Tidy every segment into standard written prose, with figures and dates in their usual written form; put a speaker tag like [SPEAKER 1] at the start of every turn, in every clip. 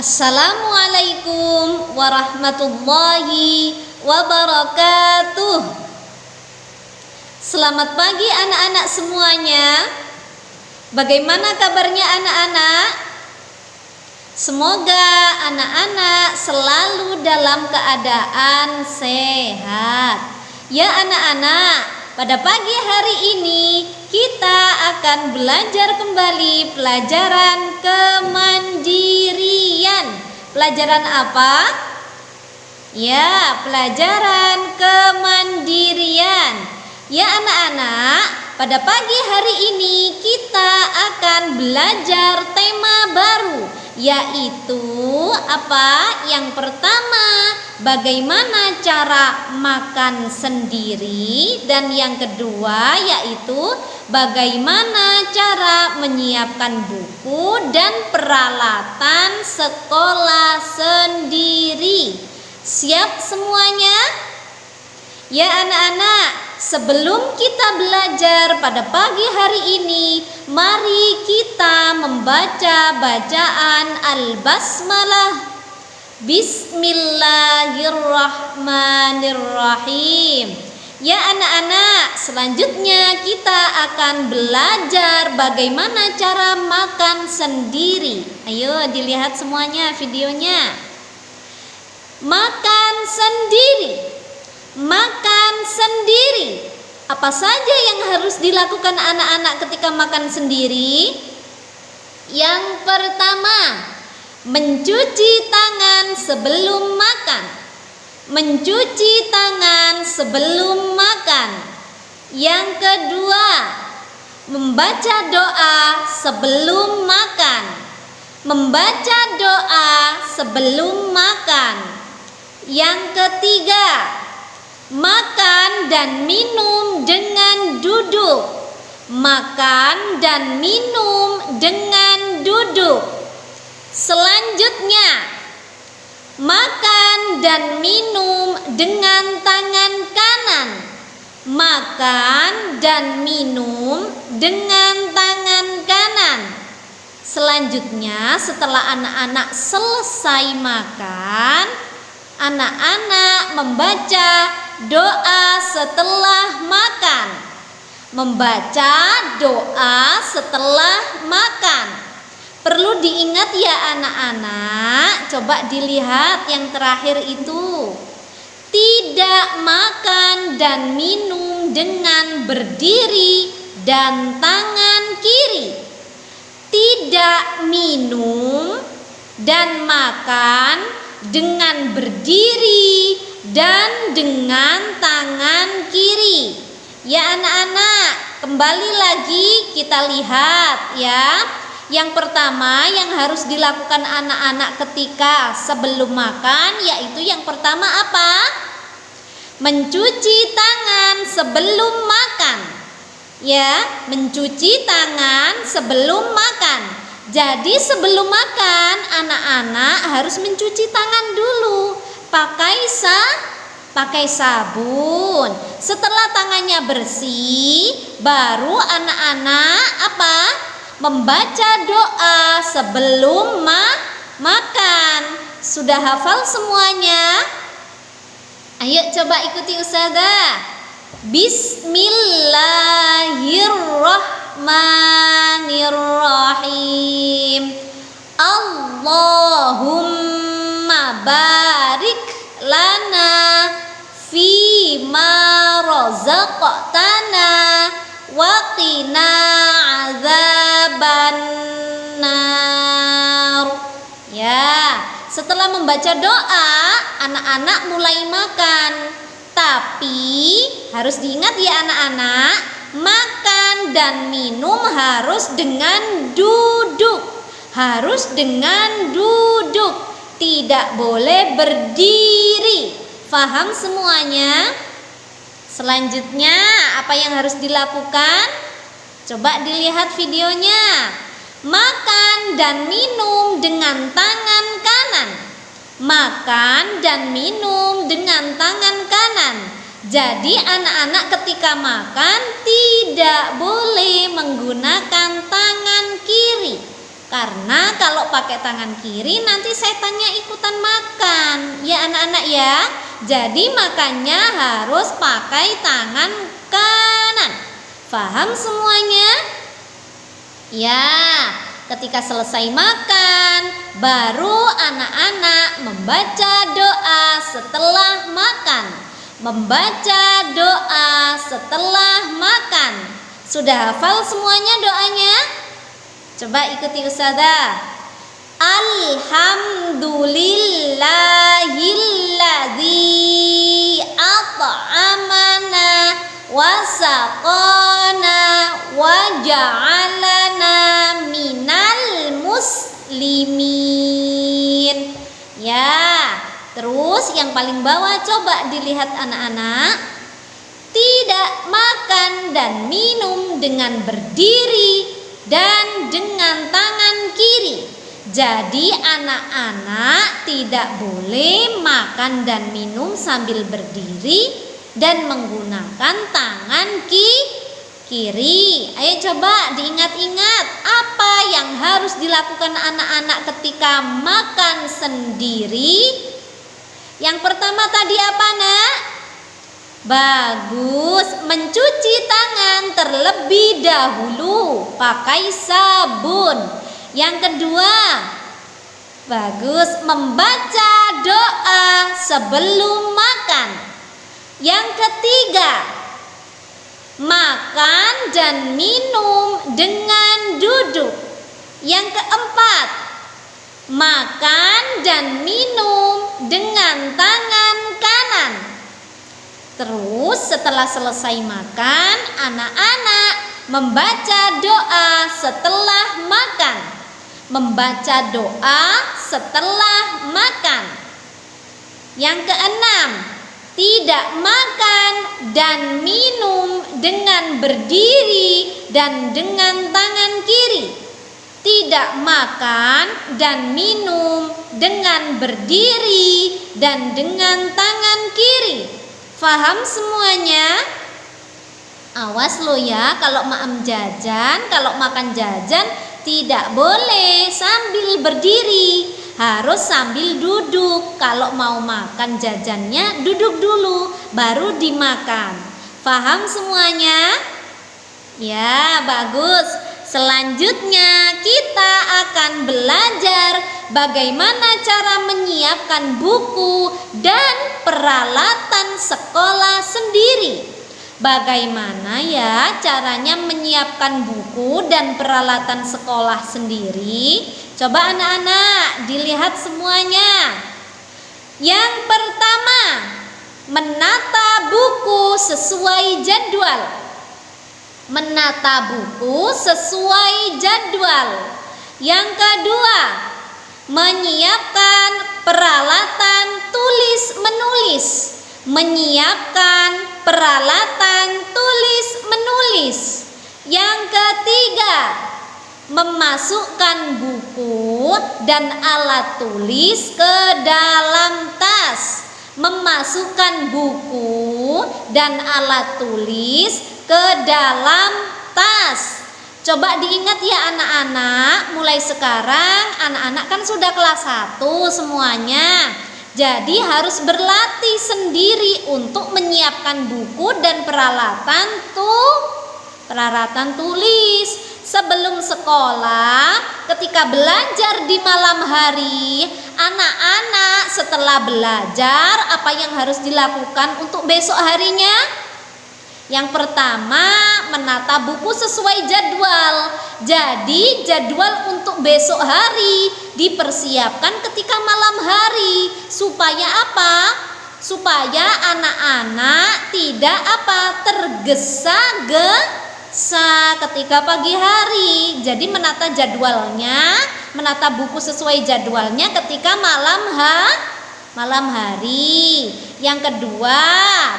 [SPEAKER 1] Assalamualaikum warahmatullahi wabarakatuh. Selamat pagi anak-anak semuanya. Bagaimana kabarnya anak-anak? Semoga anak-anak selalu dalam keadaan sehat. Ya anak-anak, pada pagi hari ini kita akan belajar kembali pelajaran kemandirian. Pelajaran apa? Ya, pelajaran kemandirian. Ya anak-anak, pada pagi hari ini kita akan belajar tema baru, yaitu apa? Yang pertama, bagaimana cara makan sendiri, dan yang kedua yaitu bagaimana cara menyiapkan buku dan peralatan sekolah sendiri. Siap semuanya? Ya anak-anak, sebelum kita belajar pada pagi hari ini, mari kita membaca bacaan Al-Basmalah. Bismillahirrahmanirrahim. Ya anak-anak, selanjutnya kita akan belajar bagaimana cara makan sendiri. Ayo dilihat semuanya videonya. Makan sendiri. Makan sendiri. Apa saja yang harus dilakukan anak-anak ketika makan sendiri? Yang pertama, mencuci tangan sebelum makan. Mencuci tangan sebelum makan. Yang kedua, membaca doa sebelum makan. Membaca doa sebelum makan. Yang ketiga, makan dan minum dengan duduk. Makan dan minum dengan duduk. Selanjutnya, makan dan minum dengan tangan kanan. Makan dan minum dengan tangan kanan. Selanjutnya, setelah anak-anak selesai makan, anak-anak membaca doa setelah makan. Membaca doa setelah makan. Perlu diingat ya anak-anak, coba dilihat yang terakhir itu. Tidak makan dan minum dengan berdiri dan tangan kiri. Tidak minum dan makan dengan berdiri dan dengan tangan kiri. Ya anak-anak, kembali lagi kita lihat ya. Yang pertama yang harus dilakukan anak-anak ketika sebelum makan, yaitu yang pertama apa? Mencuci tangan sebelum makan. Ya, mencuci tangan sebelum makan. Jadi sebelum makan anak-anak harus mencuci tangan dulu. Pakai sabun. Setelah tangannya bersih, baru anak-anak apa? Membaca doa sebelum makan. Sudah hafal semuanya? Ayo coba ikuti Ustazah. Bismillahirrahmanirrahim. Allahumma barik lana fima razaqtana wa qina azabannar. Ya, setelah membaca doa, anak-anak mulai makan. Tapi harus diingat ya anak-anak, makan dan minum harus dengan duduk. Harus dengan duduk, tidak boleh berdiri. Faham semuanya? Selanjutnya apa yang harus dilakukan? Coba dilihat videonya. Makan dan minum dengan tangan kanan. Makan dan minum dengan tangan kanan. Jadi anak-anak ketika makan tidak boleh menggunakan tangan kiri. Karena kalau pakai tangan kiri nanti setannya ikutan makan. Ya anak-anak ya. Jadi makannya harus pakai tangan kanan. Paham semuanya? Ya, ketika selesai makan, baru anak-anak membaca doa setelah makan. Membaca doa setelah makan. Sudah hafal semuanya doanya? Coba ikuti Ustazah. Alhamdulillahilladzi at'amana wa saqana wa ja'alana minal muslimin. Ya, terus yang paling bawah coba dilihat anak-anak. Tidak makan dan minum dengan berdiri dan dengan tangan kiri. Jadi anak-anak tidak boleh makan dan minum sambil berdiri dan menggunakan tangan kiri. Ayo coba diingat-ingat apa yang harus dilakukan anak-anak ketika makan sendiri. Yang pertama tadi apa, Nak? Bagus, mencuci tangan terlebih dahulu pakai sabun. Yang kedua, bagus, membaca doa sebelum makan. Yang ketiga, makan dan minum dengan duduk. Yang keempat, makan dan minum dengan tangan kanan. Terus setelah selesai makan, anak-anak membaca doa setelah makan. Membaca doa setelah makan. Yang keenam, tidak makan dan minum dengan berdiri dan dengan tangan kiri. Tidak makan dan minum dengan berdiri dan dengan tangan kiri. Faham semuanya? Awas lo ya, kalau makan jajan tidak boleh sambil berdiri, harus sambil duduk. Kalau mau makan jajannya duduk dulu, baru dimakan. Faham semuanya? Ya, bagus. Selanjutnya kita akan belajar bagaimana cara menyiapkan buku dan peralatan sekolah sendiri. Bagaimana ya caranya menyiapkan buku dan peralatan sekolah sendiri? Coba anak-anak dilihat semuanya. Yang pertama, menata buku sesuai jadwal. Menata buku sesuai jadwal. Yang kedua, menyiapkan peralatan tulis menulis. Menyiapkan peralatan tulis menulis. Yang ketiga, memasukkan buku dan alat tulis ke dalam tas. Memasukkan buku dan alat tulis ke dalam tas. Coba diingat ya anak-anak, mulai sekarang anak-anak kan sudah kelas 1 semuanya. Jadi harus berlatih sendiri untuk menyiapkan buku dan peralatan tulis. Sebelum sekolah, ketika belajar di malam hari, anak-anak setelah belajar apa yang harus dilakukan untuk besok harinya? Yang pertama, menata buku sesuai jadwal. Jadi jadwal untuk besok hari dipersiapkan ketika malam hari. Supaya apa? Supaya anak-anak tidak tergesa-gesa ketika pagi hari. Jadi menata jadwalnya, menata buku sesuai jadwalnya ketika malam hari. Yang kedua,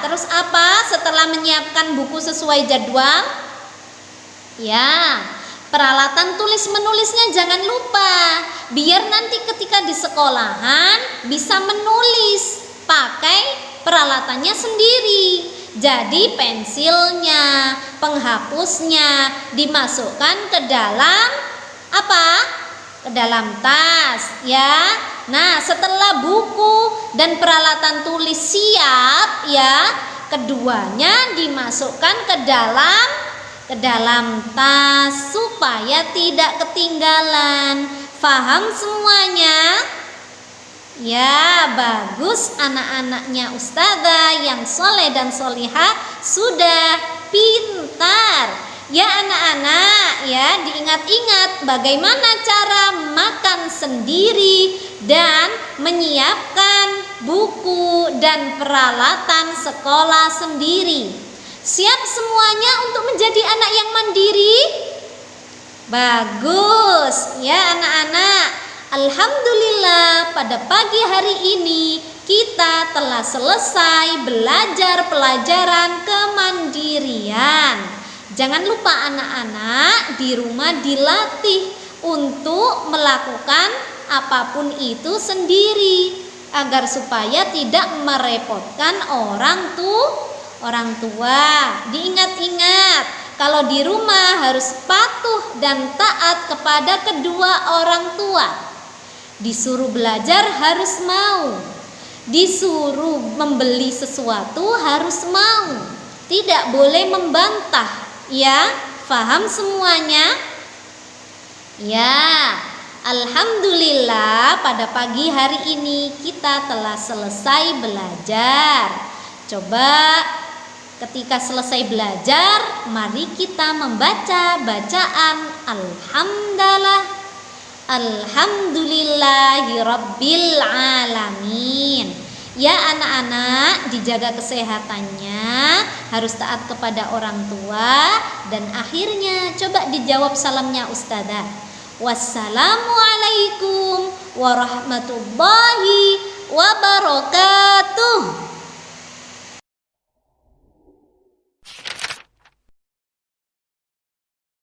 [SPEAKER 1] terus apa setelah menyiapkan buku sesuai jadwal? Ya, peralatan tulis menulisnya jangan lupa, biar nanti ketika di sekolahan bisa menulis pakai peralatannya sendiri. Jadi pensilnya, penghapusnya dimasukkan ke dalam apa? ke dalam tas ya. Nah, setelah buku dan peralatan tulis siap ya, keduanya dimasukkan ke dalam tas supaya tidak ketinggalan. Paham semuanya? Ya, bagus, anak-anaknya Ustazah yang soleh dan solihah sudah pintar. Ya anak-anak, ya diingat-ingat bagaimana cara makan sendiri dan menyiapkan buku dan peralatan sekolah sendiri. Siap semuanya untuk menjadi anak yang mandiri? Bagus, ya anak-anak. Alhamdulillah, pada pagi hari ini kita telah selesai belajar pelajaran kemandirian. Jangan lupa anak-anak di rumah dilatih untuk melakukan apapun itu sendiri agar supaya tidak merepotkan orang tua. Diingat-ingat, kalau di rumah harus patuh dan taat kepada kedua orang tua. Disuruh belajar harus mau. Disuruh membeli sesuatu harus mau. Tidak boleh membantah. Ya, paham semuanya? Ya, alhamdulillah pada pagi hari ini kita telah selesai belajar. Coba ketika selesai belajar, mari kita membaca bacaan Alhamdulillahirabbil alamin. Ya anak-anak, dijaga kesehatannya, harus taat kepada orang tua, dan akhirnya coba dijawab salamnya Ustazah. Wassalamualaikum warahmatullahi wabarakatuh.